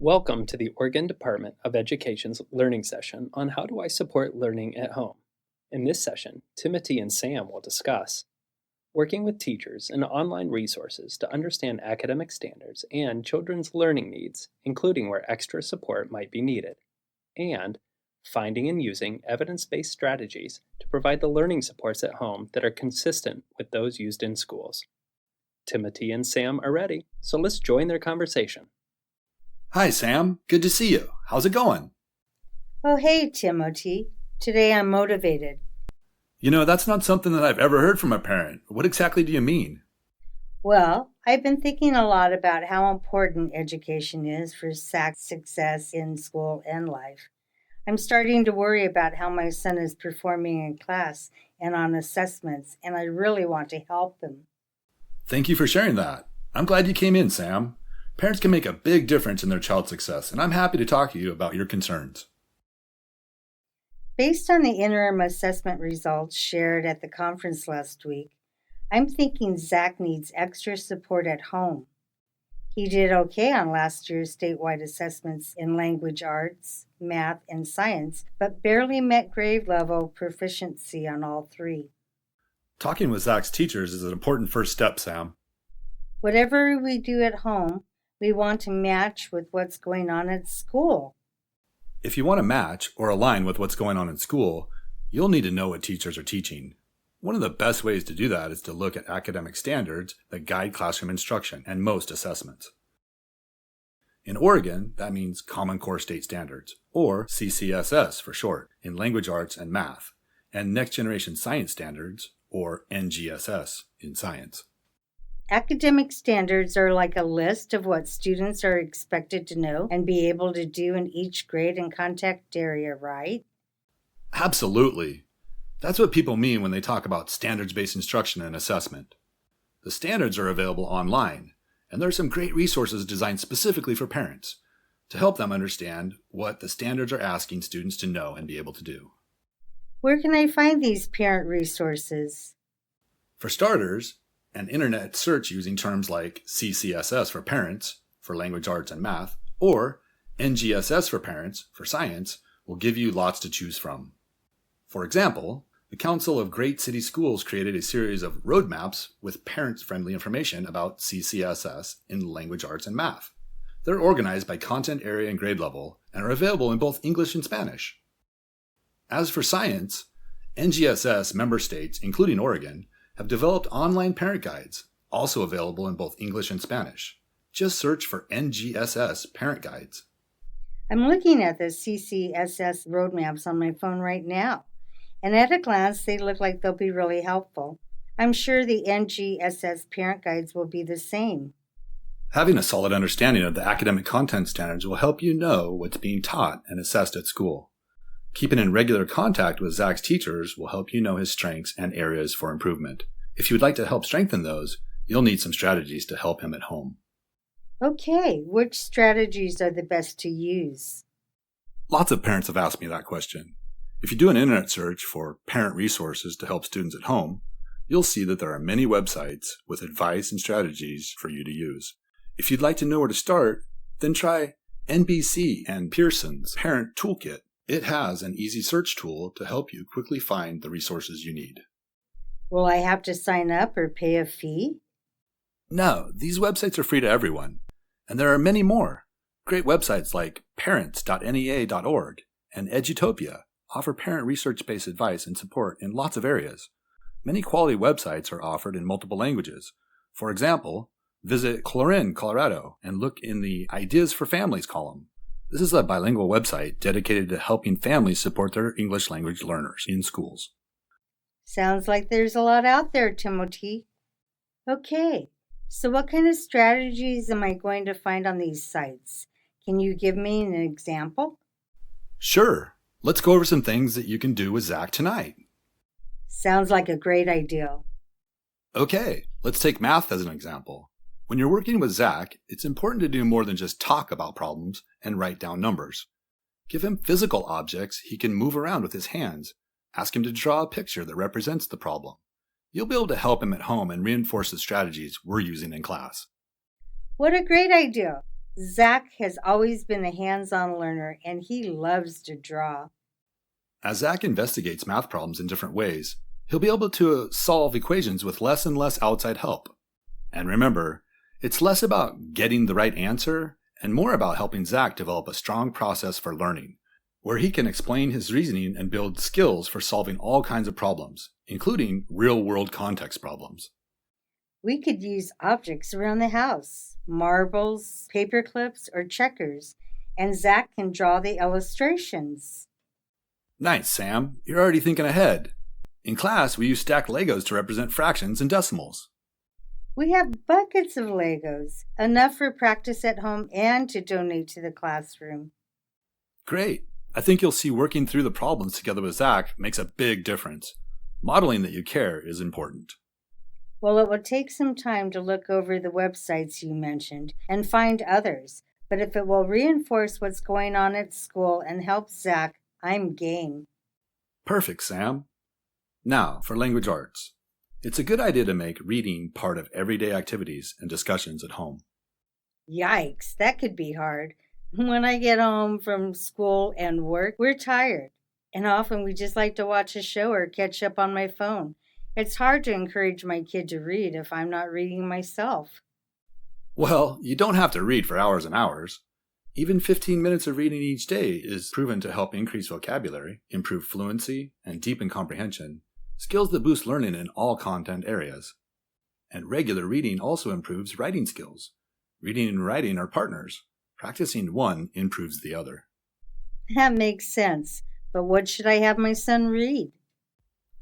Welcome to the Oregon Department of Education's learning session on how do I support learning at home. In this session, Timothy and Sam will discuss working with teachers and online resources to understand academic standards and children's learning needs, including where extra support might be needed, and finding and using evidence-based strategies to provide the learning supports at home that are consistent with those used in schools. Timothy and Sam are ready, so let's join their conversation. Hi, Sam. Good to see you. How's it going? Oh, hey, Timothy. Today I'm motivated. You know, that's not something that I've ever heard from a parent. What exactly do you mean? Well, I've been thinking a lot about how important education is for Zach's success in school and life. I'm starting to worry about how my son is performing in class and on assessments, and I really want to help him. Thank you for sharing that. I'm glad you came in, Sam. Parents can make a big difference in their child's success, and I'm happy to talk to you about your concerns. Based on the interim assessment results shared at the conference last week, I'm thinking Zach needs extra support at home. He did okay on last year's statewide assessments in language arts, math, and science, but barely met grade level proficiency on all three. Talking with Zach's teachers is an important first step, Sam. Whatever we do at home, we want to match with what's going on at school. If you want to match or align with what's going on in school, you'll need to know what teachers are teaching. One of the best ways to do that is to look at academic standards that guide classroom instruction and most assessments. In Oregon, that means Common Core State Standards, or CCSS for short, in language arts and math, and Next Generation Science Standards, or NGSS, in science. Academic standards are like a list of what students are expected to know and be able to do in each grade and contact area, right? Absolutely. That's what people mean when they talk about standards-based instruction and assessment. The standards are available online, and there are some great resources designed specifically for parents to help them understand what the standards are asking students to know and be able to do. Where can I find these parent resources? For starters, an internet search using terms like CCSS for parents, for language arts and math, or NGSS for parents, for science, will give you lots to choose from. For example, the Council of Great City Schools created a series of roadmaps with parent-friendly information about CCSS in language arts and math. They're organized by content area and grade level and are available in both English and Spanish. As for science, NGSS member states, including Oregon, have developed online parent guides, also available in both English and Spanish. Just search for NGSS parent guides. I'm looking at the CCSS roadmaps on my phone right now, and at a glance, they look like they'll be really helpful. I'm sure the NGSS parent guides will be the same. Having a solid understanding of the academic content standards will help you know what's being taught and assessed at school. Keeping in regular contact with Zach's teachers will help you know his strengths and areas for improvement. If you would like to help strengthen those, you'll need some strategies to help him at home. Okay, which strategies are the best to use? Lots of parents have asked me that question. If you do an internet search for parent resources to help students at home, you'll see that there are many websites with advice and strategies for you to use. If you'd like to know where to start, then try NBC and Pearson's Parent Toolkit. It has an easy search tool to help you quickly find the resources you need. Will I have to sign up or pay a fee? No, these websites are free to everyone, and there are many more. Great websites like parents.nea.org and Edutopia offer parent research-based advice and support in lots of areas. Many quality websites are offered in multiple languages. For example, visit Clarin, Colorado, and look in the Ideas for Families column. This is a bilingual website dedicated to helping families support their English language learners in schools. Sounds like there's a lot out there, Timothy. Okay, so what kind of strategies am I going to find on these sites? Can you give me an example? Sure. Let's go over some things that you can do with Zach tonight. Sounds like a great idea. Okay, let's take math as an example. When you're working with Zach, it's important to do more than just talk about problems and write down numbers. Give him physical objects he can move around with his hands. Ask him to draw a picture that represents the problem. You'll be able to help him at home and reinforce the strategies we're using in class. What a great idea! Zach has always been a hands-on learner and he loves to draw. As Zach investigates math problems in different ways, he'll be able to solve equations with less and less outside help. And remember, it's less about getting the right answer and more about helping Zach develop a strong process for learning, where he can explain his reasoning and build skills for solving all kinds of problems, including real-world context problems. We could use objects around the house, marbles, paper clips, or checkers, and Zach can draw the illustrations. Nice, Sam. You're already thinking ahead. In class, we use stacked Legos to represent fractions and decimals. We have buckets of Legos, enough for practice at home and to donate to the classroom. Great. I think you'll see working through the problems together with Zach makes a big difference. Modeling that you care is important. Well, it will take some time to look over the websites you mentioned and find others, but if it will reinforce what's going on at school and help Zach, I'm game. Perfect, Sam. Now, for language arts. It's a good idea to make reading part of everyday activities and discussions at home. Yikes, that could be hard. When I get home from school and work, we're tired, and often we just like to watch a show or catch up on my phone. It's hard to encourage my kid to read if I'm not reading myself. Well, you don't have to read for hours and hours. Even 15 minutes of reading each day is proven to help increase vocabulary, improve fluency, and deepen comprehension, skills that boost learning in all content areas. And regular reading also improves writing skills. Reading and writing are partners. Practicing one improves the other. That makes sense, but what should I have my son read?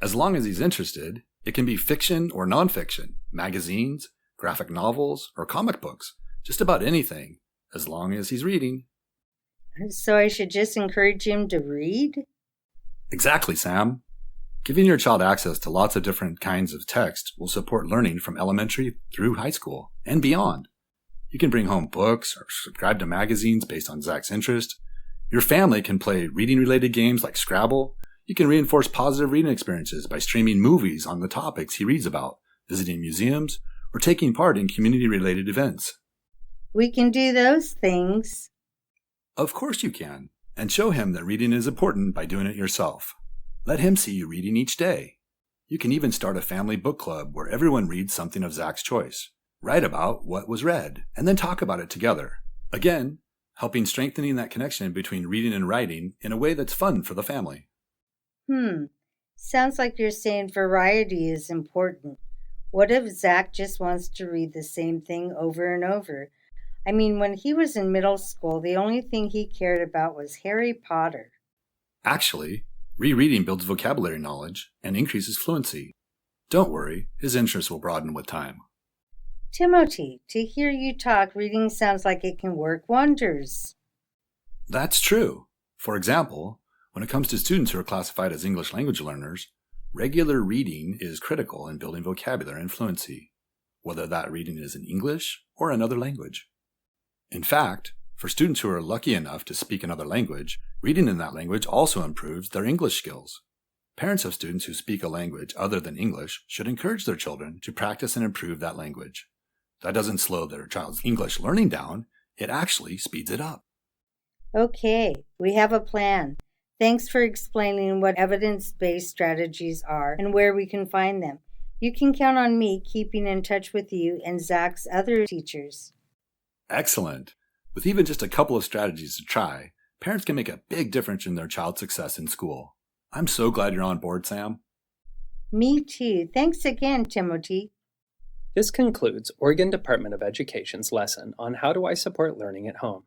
As long as he's interested, it can be fiction or nonfiction, magazines, graphic novels, or comic books, just about anything, as long as he's reading. So I should just encourage him to read? Exactly, Sam. Giving your child access to lots of different kinds of text will support learning from elementary through high school and beyond. You can bring home books or subscribe to magazines based on Zach's interest. Your family can play reading-related games like Scrabble. You can reinforce positive reading experiences by streaming movies on the topics he reads about, visiting museums, or taking part in community-related events. We can do those things. Of course you can, and show him that reading is important by doing it yourself. Let him see you reading each day. You can even start a family book club where everyone reads something of Zach's choice. Write about what was read, and then talk about it together. Again, helping strengthening that connection between reading and writing in a way that's fun for the family. Sounds like you're saying variety is important. What if Zach just wants to read the same thing over and over? I mean, when he was in middle school, the only thing he cared about was Harry Potter. Actually, rereading builds vocabulary knowledge and increases fluency. Don't worry, his interests will broaden with time. Timothy, to hear you talk, reading sounds like it can work wonders. That's true. For example, when it comes to students who are classified as English language learners, regular reading is critical in building vocabulary and fluency, whether that reading is in English or another language. In fact, for students who are lucky enough to speak another language, reading in that language also improves their English skills. Parents of students who speak a language other than English should encourage their children to practice and improve that language. That doesn't slow their child's English learning down, it actually speeds it up. Okay, we have a plan. Thanks for explaining what evidence-based strategies are and where we can find them. You can count on me keeping in touch with you and Zach's other teachers. Excellent. With even just a couple of strategies to try, parents can make a big difference in their child's success in school. I'm so glad you're on board, Sam. Me too. Thanks again, Timothy. This concludes Oregon Department of Education's lesson on how do I support learning at home.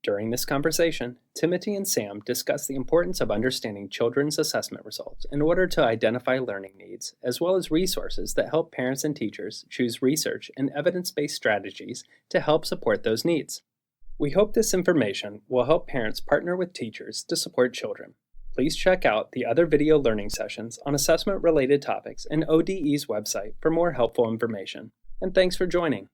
During this conversation, Timothy and Sam discussed the importance of understanding children's assessment results in order to identify learning needs, as well as resources that help parents and teachers choose research and evidence-based strategies to help support those needs. We hope this information will help parents partner with teachers to support children. Please check out the other video learning sessions on assessment-related topics in ODE's website for more helpful information. And thanks for joining.